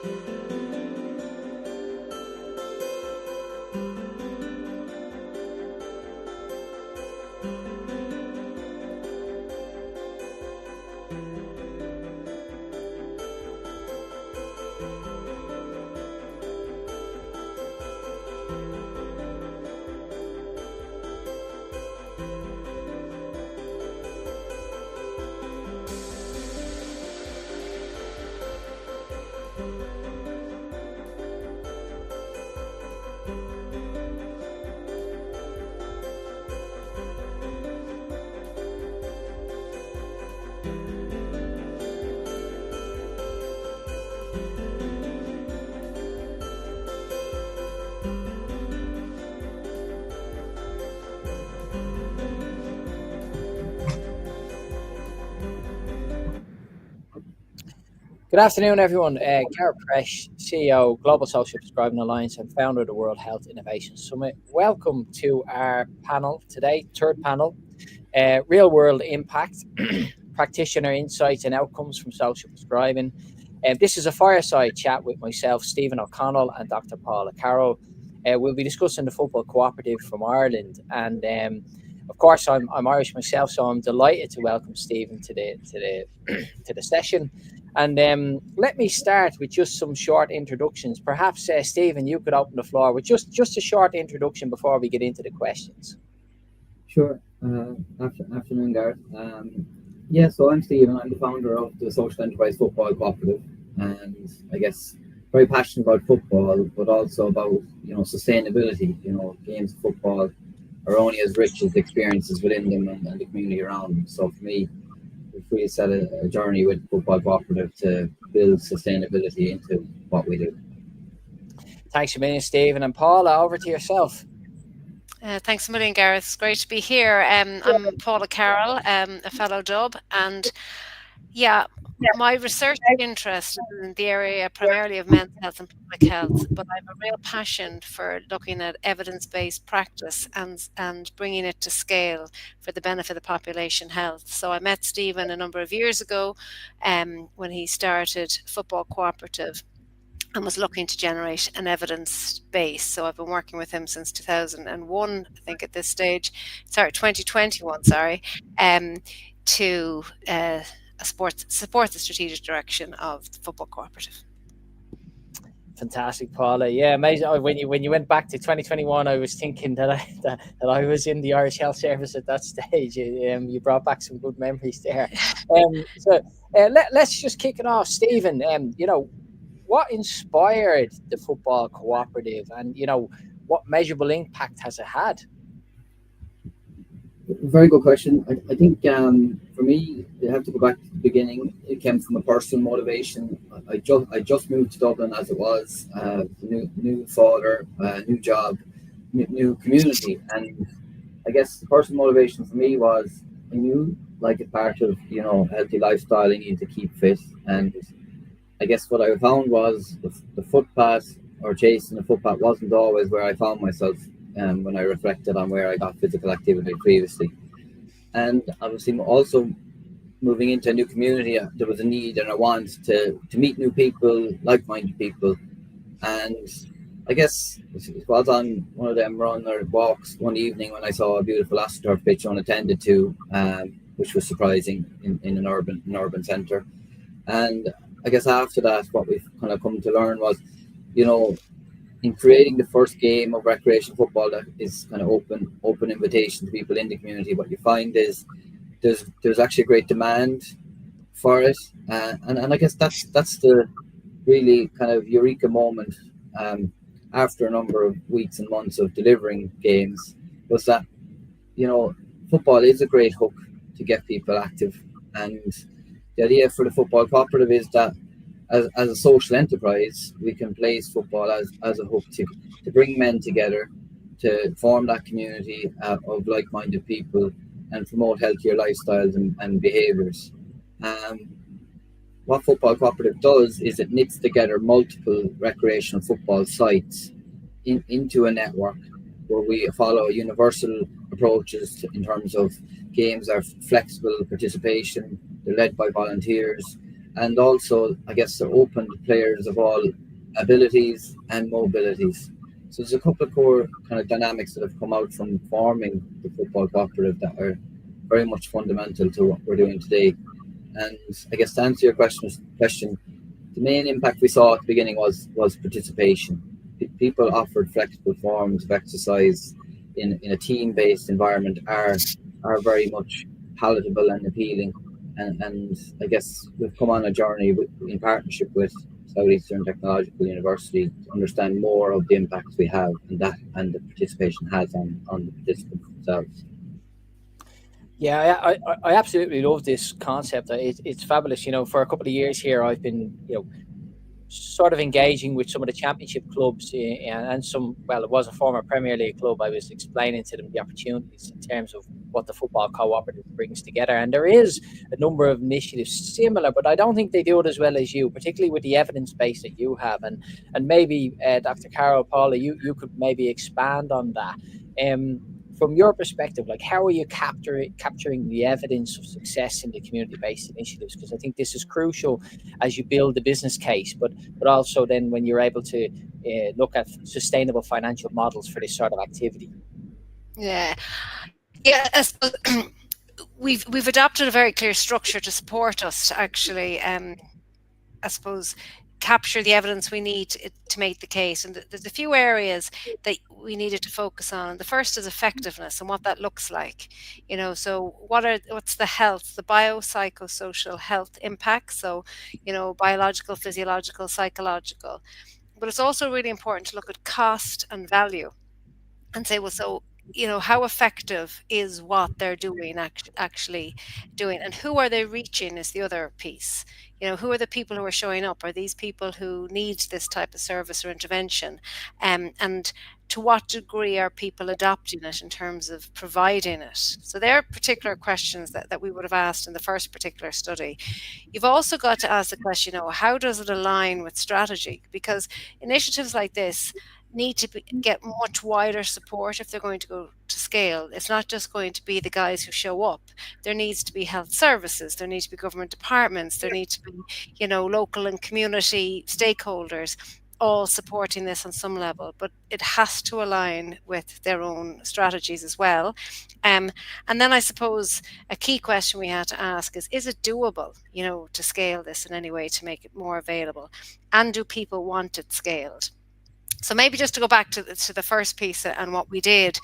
Good afternoon, everyone. Carroll, CEO, Global Social Prescribing Alliance, and founder of the World Health Innovation Summit. Welcome to our panel today, third panel, Real-World Impact, Practitioner Insights and Outcomes from Social Prescribing. This is a fireside chat with myself, Stephen O'Connell, and Dr. Paula Carroll. We'll be discussing the Football Co-Operative from Ireland. And of course, I'm Irish myself, so I'm delighted to welcome Stephen to the session. And let me start with just some short introductions. Perhaps, Stephen, you could open the floor with just a short introduction before we get into the questions. Sure. Afternoon, Gareth. So I'm Stephen. I'm the founder of the Social Enterprise Football Co-Operative, and I guess very passionate about football, but also about sustainability. Games of football are only as rich as the experiences within them and the community around them. So for me, we set a journey with Football Co-Operative to build sustainability into what we do. Thanks a million, Stephen. And Paula, over to yourself. Thanks a million, Gareth. It's great to be here. I'm Paula Carroll, a fellow Dub, and my research interest is in the area primarily of mental health and public health, but I have a real passion for looking at evidence-based practice and bringing it to scale for the benefit of population health. So I met Stephen a number of years ago when he started Football Co-Operative and was looking to generate an evidence base. So I've been working with him since 2001, I think at this stage, 2021, to support the strategic direction of the Football Co-Operative. Fantastic, Paula. Yeah, amazing. When you went back to 2021, I was thinking that I was in the Irish Health Service at that stage. You brought back some good memories there. Let's just kick it off, Stephen. What inspired the Football Co-Operative, and what measurable impact has it had? Very good question. I think for me, you have to go back to the beginning. It came from a personal motivation. I just moved to Dublin as it was, new father, new job, new community, and I guess the personal motivation for me was I knew, like, a part of healthy lifestyle, I needed to keep fit, and I guess what I found was the footpath or chasing the footpath wasn't always where I found myself when I reflected on where I got physical activity previously. And obviously also moving into a new community, there was a need and a want to meet new people, like-minded people. And I guess it was on one of them run or walks one evening when I saw a beautiful AstroTurf pitch unattended to, which was surprising in an urban centre. And I guess after that, what we've kind of come to learn was, in creating the first game of recreational football that is kind of open invitation to people in the community, what you find is there's actually a great demand for it, and I guess that's the really kind of eureka moment after a number of weeks and months of delivering games, was that football is a great hook to get people active. And the idea for the Football Co-Operative is that as a social enterprise, we can place football as a hook to bring men together, to form that community of like-minded people and promote healthier lifestyles and behaviours. What Football Co-Operative does is it knits together multiple recreational football sites into a network where we follow universal approaches in terms of games are flexible participation, they're led by volunteers, and also I guess they're open to players of all abilities and mobilities. So there's a couple of core kind of dynamics that have come out from forming the football cooperative that are very much fundamental to what we're doing today. And I guess to answer your question, the main impact we saw at the beginning was participation. People offered flexible forms of exercise in a team-based environment are very much palatable and appealing. And I guess we've come on a journey in partnership with Southeastern Technological University to understand more of the impacts we have and the participation has on the participants themselves. Yeah, I absolutely love this concept. It's fabulous. For a couple of years here, I've been, sort of engaging with some of the championship clubs and some, well, it was a former Premier League club. I was explaining to them the opportunities in terms of what the football cooperative brings together. And there is a number of initiatives similar, but I don't think they do it as well as you, particularly with the evidence base that you have. And maybe Dr. Carroll, Paula, you could maybe expand on that. From your perspective, like, how are you capturing the evidence of success in the community-based initiatives? Because I think this is crucial as you build the business case, but also then when you're able to look at sustainable financial models for this sort of activity. Yeah, we've adopted a very clear structure to support us to actually, I suppose, capture the evidence we need to make the case. And there's a few areas that we needed to focus on. The first is effectiveness and what that looks like. So what's the health, the biopsychosocial health impact? So, biological, physiological, psychological. But it's also really important to look at cost and value and say, well, so how effective is what they're doing actually doing, and who are they reaching is the other piece. Who are the people who are showing up? Are these people who need this type of service or intervention? And to what degree are people adopting it in terms of providing it? So there are particular questions that we would have asked in the first particular study. You've also got to ask the question, how does it align with strategy? Because initiatives like this need to get much wider support if they're going to go to scale. It's not just going to be the guys who show up. There needs to be health services, there needs to be government departments, there need to be, local and community stakeholders all supporting this on some level, but it has to align with their own strategies as well. And then I suppose a key question we had to ask is it doable, to scale this in any way to make it more available? And do people want it scaled? So maybe just to go back to the first piece and what we did,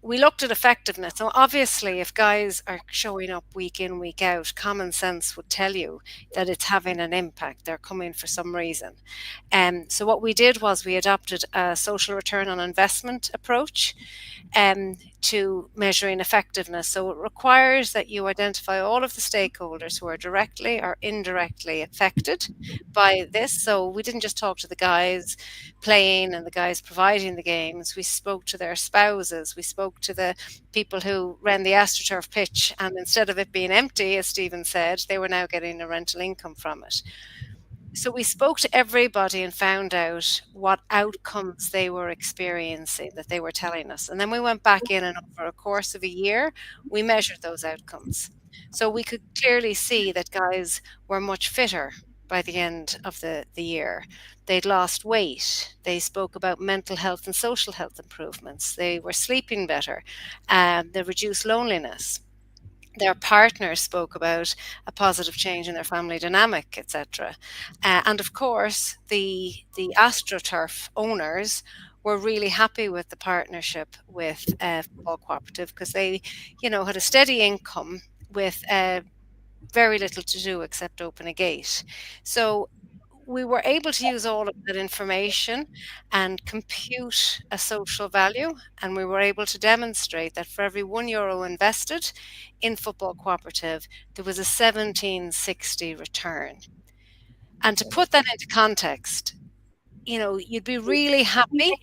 we looked at effectiveness. So obviously, if guys are showing up week in, week out, common sense would tell you that it's having an impact. They're coming for some reason. So what we did was we adopted a social return on investment approach to measuring effectiveness. So it requires that you identify all of the stakeholders who are directly or indirectly affected by this. So we didn't just talk to the guys playing and the guys providing the games. We spoke to their spouses. We spoke to the people who ran the AstroTurf pitch. And instead of it being empty, as Stephen said, they were now getting a rental income from it. So we spoke to everybody and found out what outcomes they were experiencing that they were telling us. And then we went back in, and over a course of a year, we measured those outcomes. So we could clearly see that guys were much fitter by the end of the year. They'd lost weight. They spoke about mental health and social health improvements. They were sleeping better. They reduced loneliness. Their partner spoke about a positive change in their family dynamic, etc. And of course, the AstroTurf owners were really happy with the partnership with Football Cooperative because they, had a steady income with very little to do except open a gate. So we were able to use all of that information and compute a social value, and we were able to demonstrate that for every €1 invested in Football Cooperative, there was a 1760 return. And to put that into context, you'd be really happy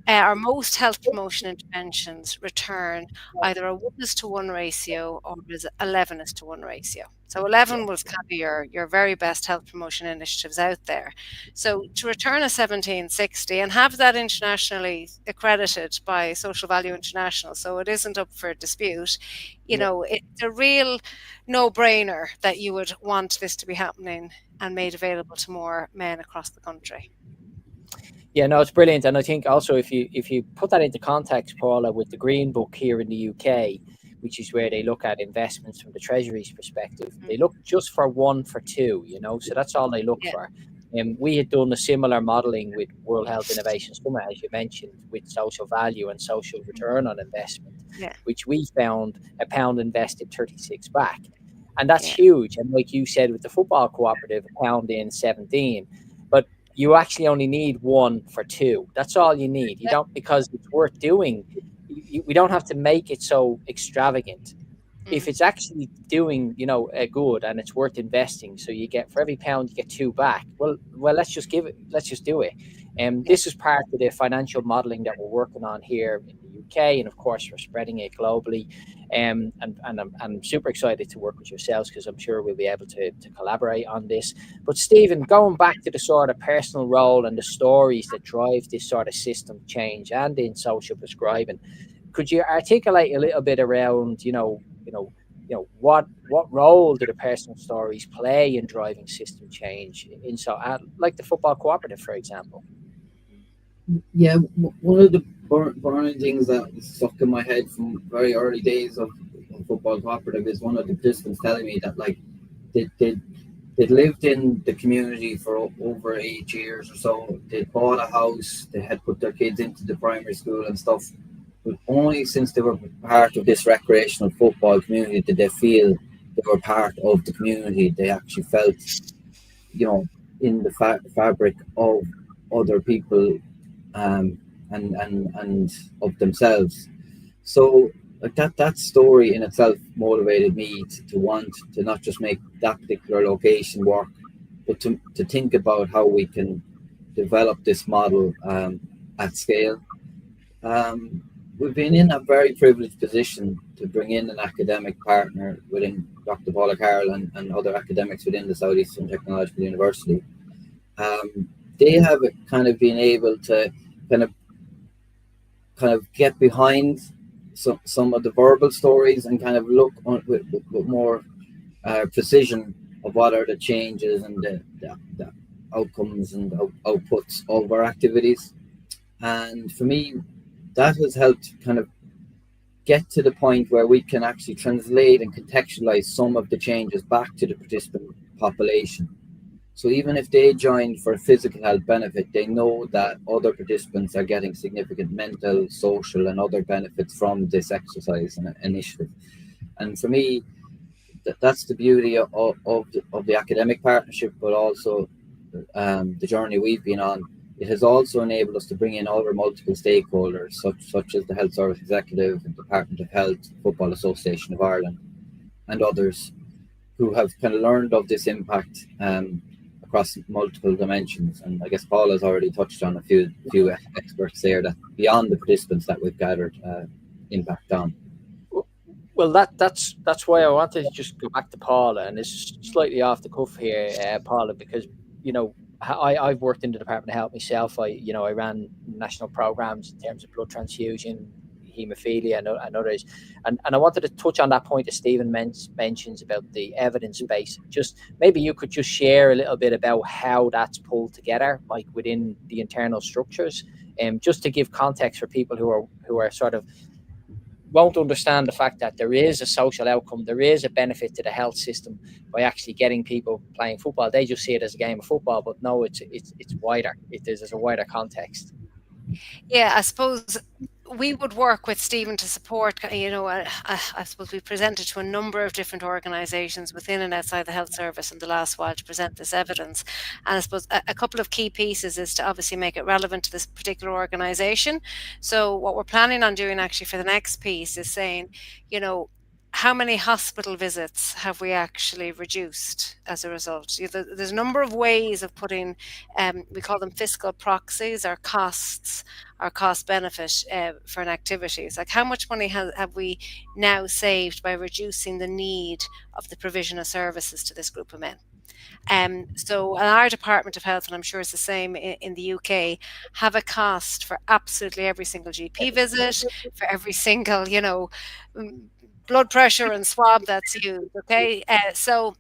our most health promotion interventions return either a 1:1 ratio or there's 11:1 ratio. So 11 was kind of your very best health promotion initiatives out there. So to return a 1760 and have that internationally accredited by Social Value International, so it isn't up for dispute, it's a real no-brainer that you would want this to be happening and made available to more men across the country. Yeah, no, it's brilliant. And I think also if you put that into context, Paula, with the Green Book here in the UK, which is where they look at investments from the Treasury's perspective, they look just for 1 for 2, so that's all they look for. And we had done a similar modelling with World Health Innovation Summit, as you mentioned, with social value and social return on investment, which we found a pound invested 36 back. And that's huge. And like you said, with the football cooperative, a pound in 17. But you actually only need 1 for 2. That's all you need. You don't, because it's worth doing. We don't have to make it so extravagant. If it's actually doing, a good and it's worth investing, so you get, for every pound you get 2 back. Well, let's just do it. This is part of the financial modelling that we're working on here in the UK, and of course we're spreading it globally. And I'm super excited to work with yourselves, because I'm sure we'll be able to collaborate on this. But Stephen, going back to the sort of personal role and the stories that drive this sort of system change and in social prescribing, could you articulate a little bit around, what role do the personal stories play in driving system change like the football cooperative, for example? Yeah, one of the burning things that stuck in my head from very early days of football cooperative is one of the participants telling me that they'd lived in the community for over 8 years or so. They'd bought a house, they had put their kids into the primary school and stuff. But only since they were part of this recreational football community did they feel they were part of the community. They actually felt, in the fabric of other people and of themselves. So that story in itself motivated me to want to not just make that particular location work, but to think about how we can develop this model at scale. We've been in a very privileged position to bring in an academic partner within Dr. Paula Carroll and other academics within the Southeastern Technological University. They have kind of been able to kind of get behind some of the verbal stories and kind of look with more precision of what are the changes and the outcomes and outputs of our activities. And for me, that has helped kind of get to the point where we can actually translate and contextualize some of the changes back to the participant population. So even if they join for a physical health benefit, they know that other participants are getting significant mental, social, and other benefits from this exercise and initiative. And for me, that's the beauty of the academic partnership, but also the journey we've been on. It has also enabled us to bring in other multiple stakeholders, such as the Health Service Executive, the Department of Health, Football Association of Ireland, and others who have kind of learned of this impact across multiple dimensions. And I guess Paul has already touched on a few experts there that beyond the participants that we've gathered impact on. Well, that's why I wanted to just go back to Paula, and it's slightly off the cuff here, Paula, because I've worked in the Department of Health myself. I ran national programs in terms of blood transfusion, haemophilia, and others. And I wanted to touch on that point that Stephen mentions about the evidence base. Just maybe you could just share a little bit about how that's pulled together, like within the internal structures, just to give context for people who are sort of won't understand the fact that there is a social outcome, there is a benefit to the health system by actually getting people playing football. They just see it as a game of football, but no, it's wider. There's a wider context. Yeah, I suppose we would work with Stephen to support, I suppose we presented to a number of different organisations within and outside the health service in the last while to present this evidence. And I suppose a couple of key pieces is to obviously make it relevant to this particular organisation. So what we're planning on doing actually for the next piece is saying, how many hospital visits have we actually reduced as a result? There's a number of ways of putting, we call them fiscal proxies, or costs, or cost benefit for an activity. It's like, how much money have we now saved by reducing the need of the provision of services to this group of men? So our Department of Health, and I'm sure it's the same in the UK, have a cost for absolutely every single GP visit, for every single, blood pressure and swab that's used. Okay, so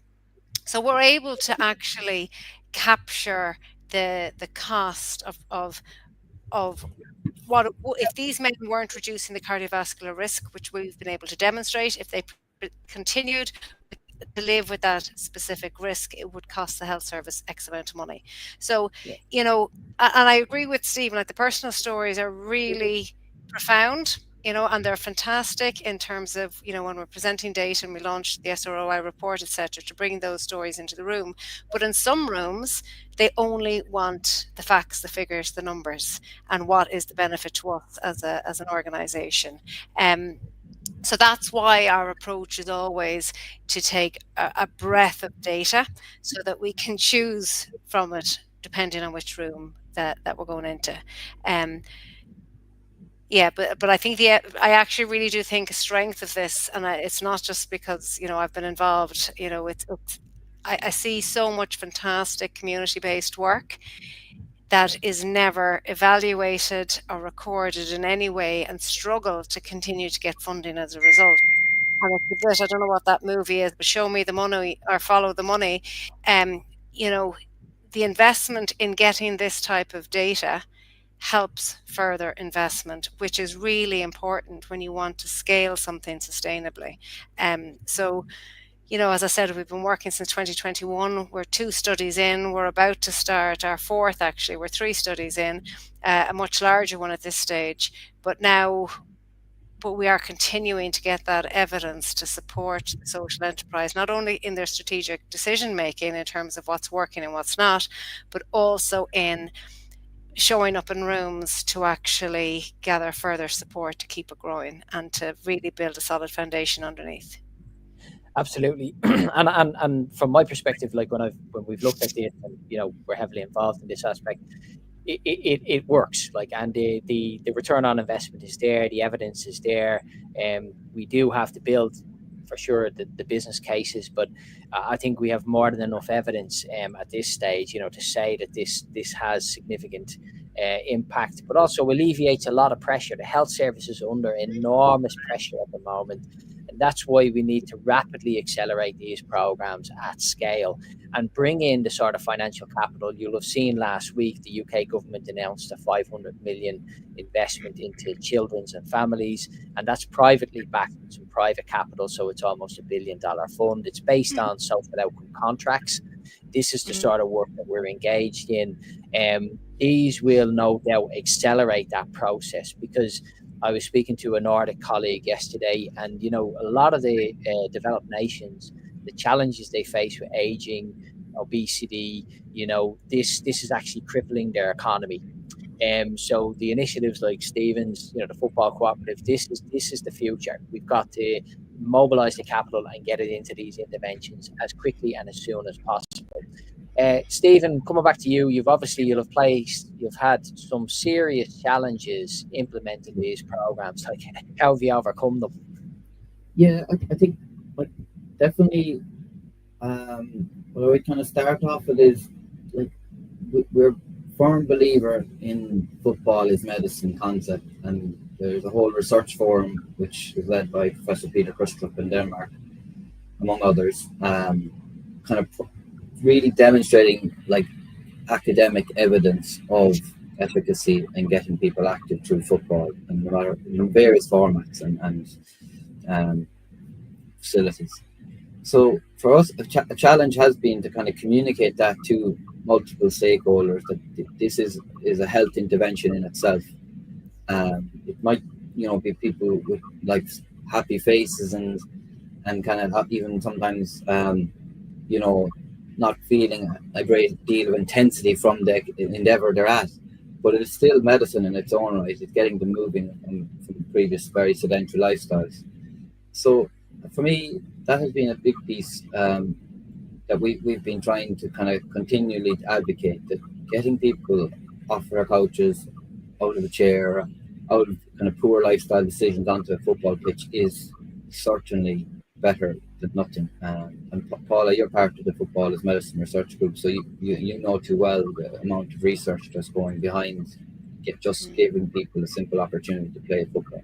we're able to actually capture the cost of what if these men weren't reducing the cardiovascular risk, which we've been able to demonstrate. If they continued to live with that specific risk, it would cost the health service X amount of money. So, and I agree with Stephen, like the personal stories are really profound, and they're fantastic in terms of, when we're presenting data and we launched the SROI report, etc., to bring those stories into the room. But in some rooms, they only want the facts, the figures, the numbers, and what is the benefit to us as an organization. So that's why our approach is always to take a breadth of data so that we can choose from it depending on which room that we're going into. But I think I actually really do think a strength of this, and it's not just because I've been involved. I see so much fantastic community-based work that is never evaluated or recorded in any way, and struggle to continue to get funding as a result. And it's a bit, I don't know what that movie is, but show me the money or follow the money. The investment in getting this type of data helps further investment, which is really important when you want to scale something sustainably. As I said, we've been working since 2021. We're 2 studies in. We're about to start our 4th, actually. We're 3 studies in, a much larger one at this stage. But we are continuing to get that evidence to support the social enterprise, not only in their strategic decision making in terms of what's working and what's not, but also in showing up in rooms to actually gather further support to keep it growing and to really build a solid foundation underneath. Absolutely. and from my perspective, like when we've looked at this, and we're heavily involved in this aspect, it works. Like, and the return on investment is there, the evidence is there, and we do have to build for sure the business cases, but I think we have more than enough evidence at this stage, to say that this has significant impact, but also alleviates a lot of pressure. The health service is under enormous pressure at the moment. And that's why we need to rapidly accelerate these programs at scale and bring in the sort of financial capital. You'll have seen last week the UK government announced a 500 million investment into children's and families, and that's privately backed with some private capital, so it's almost $1 billion fund. It's based on social outcome contracts. This is the sort of work that we're engaged in. These will no doubt accelerate that process, because I was speaking to a Nordic colleague yesterday, and a lot of the developed nations, the challenges they face with aging, obesity, this is actually crippling their economy. So the initiatives like Stephen's, the football cooperative, this is the future. We've got to mobilize the capital and get it into these interventions as quickly and as soon as possible. Stephen, coming back to you, you've had some serious challenges implementing these programs. Like, how have you overcome them? Yeah, I think definitely what I would kind of start off with is, like, we're a firm believer in football is medicine concept, and there's a whole research forum which is led by Professor Peter Kristrup in Denmark, among others, kind of really demonstrating like academic evidence of efficacy in getting people active through football in various formats and facilities. So for us, a challenge has been to kind of communicate that to multiple stakeholders, that this is a health intervention in itself. It might, be people with like happy faces and kind of even sometimes, not feeling a great deal of intensity from the endeavor they're at, but it is still medicine in its own right. It's getting them moving from previous very sedentary lifestyles. So for me, that has been a big piece that we've been trying to kind of continually advocate, that getting people off their couches, out of the chair, out of kind of poor lifestyle decisions onto a football pitch is certainly better than nothing. And Paula, you're part of the Football as Medicine Research Group, so you know too well the amount of research that's going behind just giving people a simple opportunity to play football.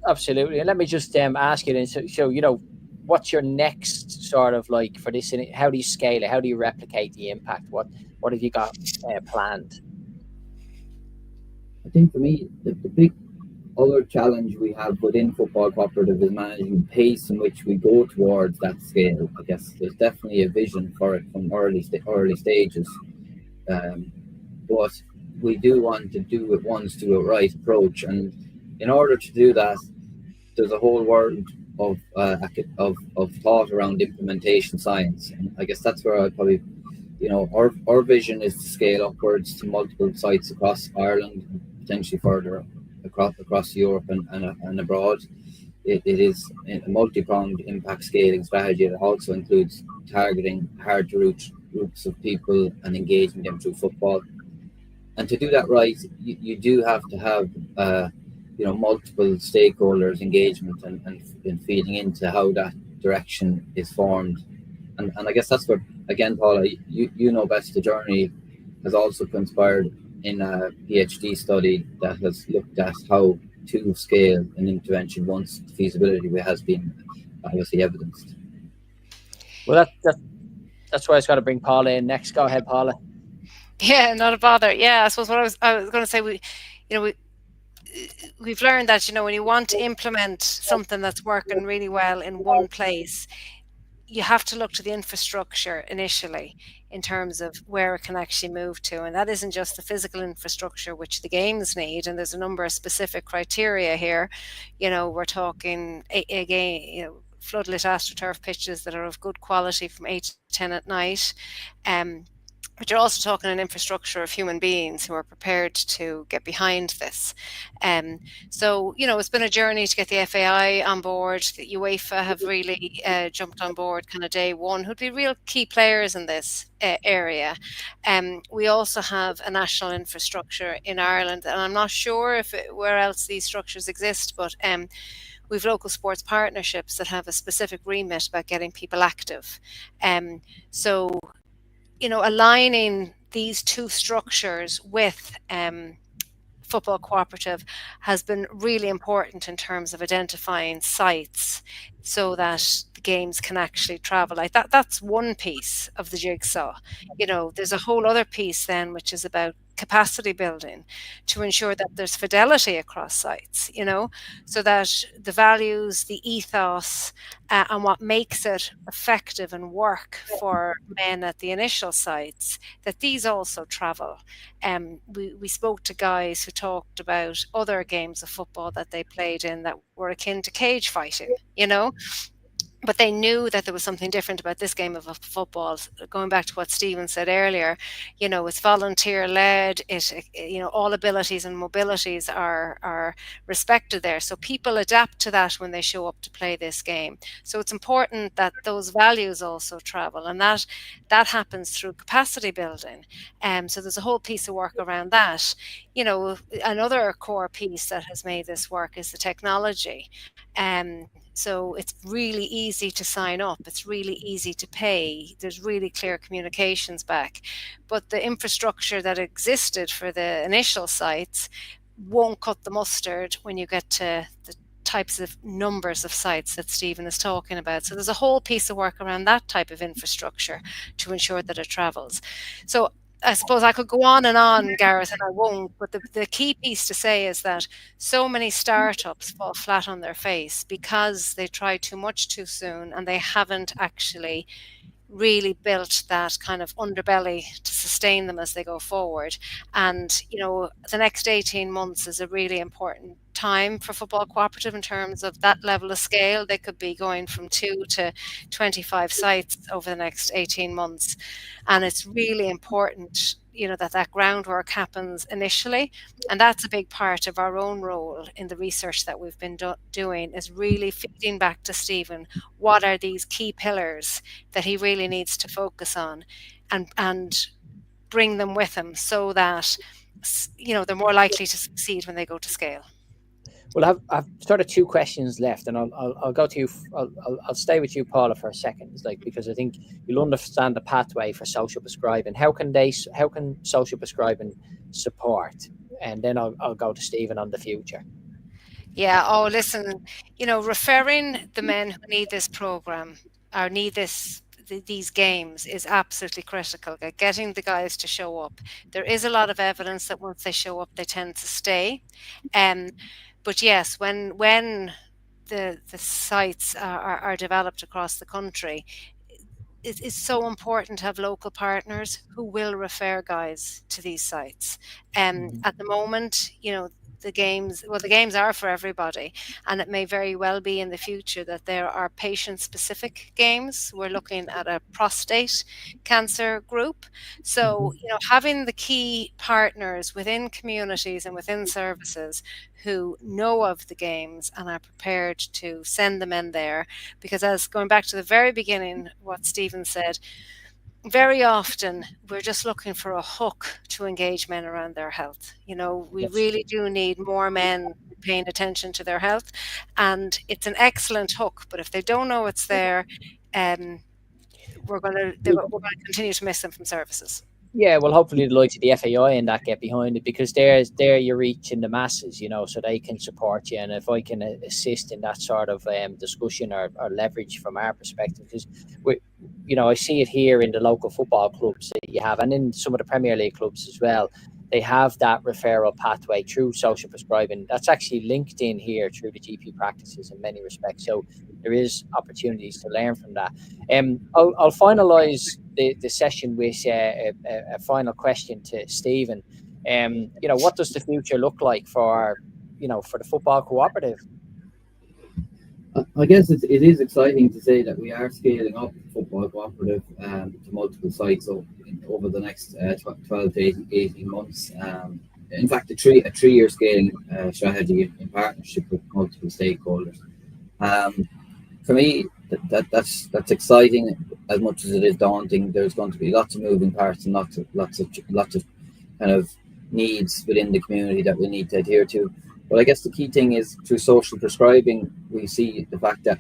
Absolutely. And let me just ask you then, so what's your next sort of like for this? How do you scale it? How do you replicate the impact? What have you got planned? I think for me, the big other challenge we have within Football Co-Operative is managing the pace in which we go towards that scale. I guess there's definitely a vision for it from early stages, but we do want to do it once, do it right approach, and in order to do that, there's a whole world of thought around implementation science, and I guess that's where I probably, our vision is to scale upwards to multiple sites across Ireland, and potentially further across Europe and abroad. It is a multi-pronged impact scaling strategy that also includes targeting hard to reach groups of people and engaging them through football. And to do that right, you do have to have multiple stakeholders engagement and feeding into how that direction is formed. And I guess that's where, again, Paula, you know best, the journey has also conspired in a PhD study that has looked at how to scale an intervention once the feasibility has been obviously evidenced. Well, that's why I was going to bring Paula in next. Go ahead, Paula. Yeah, not a bother. Yeah, I suppose what I was going to say, we've learned that when you want to implement something that's working really well in one place, you have to look to the infrastructure initially in terms of where it can actually move to. And that isn't just the physical infrastructure, which the games need. And there's a number of specific criteria here. We're talking, again, floodlit AstroTurf pitches that are of good quality from 8 to 10 at night. But you're also talking an infrastructure of human beings who are prepared to get behind this. So, it's been a journey to get the FAI on board. The UEFA have really jumped on board kind of day one, who'd be real key players in this area. We also have a national infrastructure in Ireland, and I'm not sure where else these structures exist, but we've local sports partnerships that have a specific remit about getting people active. So, aligning these two structures with Football Co-Operative has been really important in terms of identifying sites so that the games can actually travel. Like that's one piece of the jigsaw. There's a whole other piece then, which is about capacity building to ensure that there's fidelity across sites, so that the values, the ethos, and what makes it effective and work for men at the initial sites, that these also travel. We spoke to guys who talked about other games of football that they played in that were akin to cage fighting, but they knew that there was something different about this game of football. Going back to what Stephen said earlier, it's volunteer led. All abilities and mobilities are respected there. So people adapt to that when they show up to play this game. So it's important that those values also travel, and that happens through capacity building. So there's a whole piece of work around that. Another core piece that has made this work is the technology. So it's really easy to sign up. It's really easy to pay. There's really clear communications back. But the infrastructure that existed for the initial sites won't cut the mustard when you get to the types of numbers of sites that Stephen is talking about. So there's a whole piece of work around that type of infrastructure to ensure that it travels. So I suppose I could go on, Gareth, and I won't, but the key piece to say is that so many startups fall flat on their face because they try too much too soon and they haven't actually really built that kind of underbelly to sustain them as they go forward. And, the next 18 months is a really important time for Football Co-Operative in terms of that level of scale. They could be going from 2 to 25 sites over the next 18 months. And it's really important that groundwork happens initially. And that's a big part of our own role in the research that we've been doing, is really feeding back to Stephen what are these key pillars that he really needs to focus on, and bring them with him so that they're more likely to succeed when they go to scale. Well, I've sort of two questions left, and I'll go to you. I'll stay with you, Paula, for a second, because I think you'll understand the pathway for social prescribing. How can social prescribing support? And then I'll go to Stephen on the future. Yeah. Oh, listen, referring the men who need this program or need these games is absolutely critical. Getting the guys to show up. There is a lot of evidence that once they show up, they tend to stay. But yes, when the sites are developed across the country, it's so important to have local partners who will refer guys to these sites. At the moment, the games are for everybody, and it may very well be in the future that there are patient-specific games. We're looking at a prostate cancer group. So, having the key partners within communities and within services who know of the games and are prepared to send them in there, because as going back to the very beginning, what Stephen said, very often we're just looking for a hook to engage men around their health. We really do need more men paying attention to their health, and it's an excellent hook, but if they don't know it's there, we're going to continue to miss them from services. Yeah, well, hopefully the likes of the FAI and that get behind it, because there you're reaching the masses, so they can support you. And if I can assist in that sort of discussion or leverage from our perspective, because I see it here in the local football clubs that you have, and in some of the Premier League clubs as well. They have that referral pathway through social prescribing. That's actually linked in here through the GP practices in many respects. So there is opportunities to learn from that. I'll finalise the session with a final question to Stephen. What does the future look like for the football cooperative? I guess it is exciting to say that we are scaling up football cooperative to multiple sites over the next 12 to 18 months. In fact, a three-year scaling strategy in partnership with multiple stakeholders. For me, that's exciting as much as it is daunting. There's going to be lots of moving parts and lots of kind of needs within the community that we need to adhere to. But I guess the key thing is, through social prescribing, we see the fact that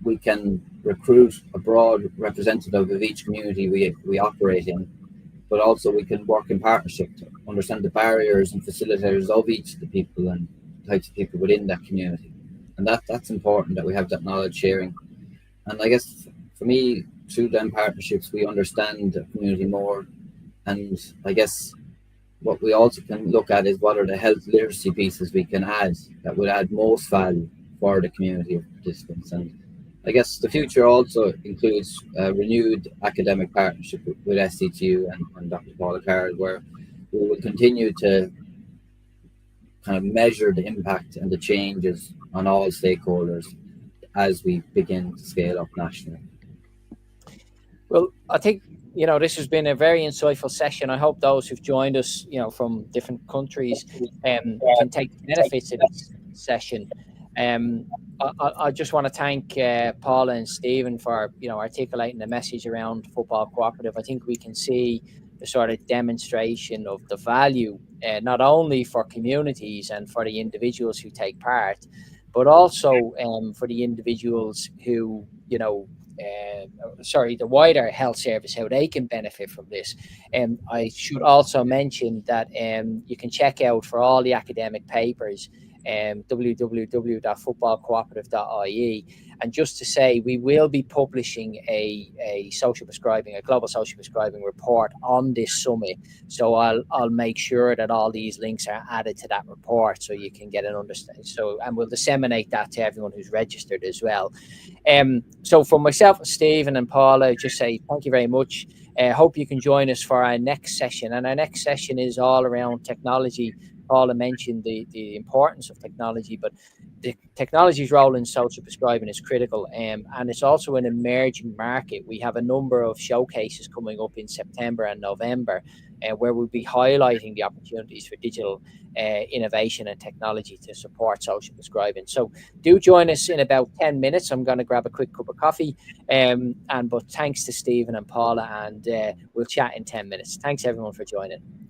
we can recruit a broad representative of each community we operate in, but also we can work in partnership to understand the barriers and facilitators of each of the people and types of people within that community. And that's important, that we have that knowledge sharing. And I guess for me, through them partnerships, we understand the community more. And I guess what we also can look at is what are the health literacy pieces we can add that would add most value for the community of participants. And I guess the future also includes a renewed academic partnership with SETU and Dr. Paula Carroll, where we will continue to kind of measure the impact and the changes on all stakeholders as we begin to scale up nationally. Well, I think this has been a very insightful session. I hope those who've joined us, from different countries, can take benefits of this session. I just want to thank Paula and Stephen for articulating the message around football cooperative. I think we can see the sort of demonstration of the value, not only for communities and for the individuals who take part, but also for the individuals who the wider health service, how they can benefit from this. I should also mention that you can check out for all the academic papers www.footballcooperative.ie. And just to say, we will be publishing a global social prescribing report on this summit. So I'll make sure that all these links are added to that report so you can get an understanding. And we'll disseminate that to everyone who's registered as well. So for myself, Stephen and Paula, just say thank you very much. Hope you can join us for our next session. And our next session is all around technology. Paula mentioned the importance of technology, but the technology's role in social prescribing is critical, and it's also an emerging market. We have a number of showcases coming up in September and November, where we'll be highlighting the opportunities for digital innovation and technology to support social prescribing. So do join us in about 10 minutes. I'm going to grab a quick cup of coffee. But thanks to Stephen and Paula, and we'll chat in 10 minutes. Thanks everyone for joining.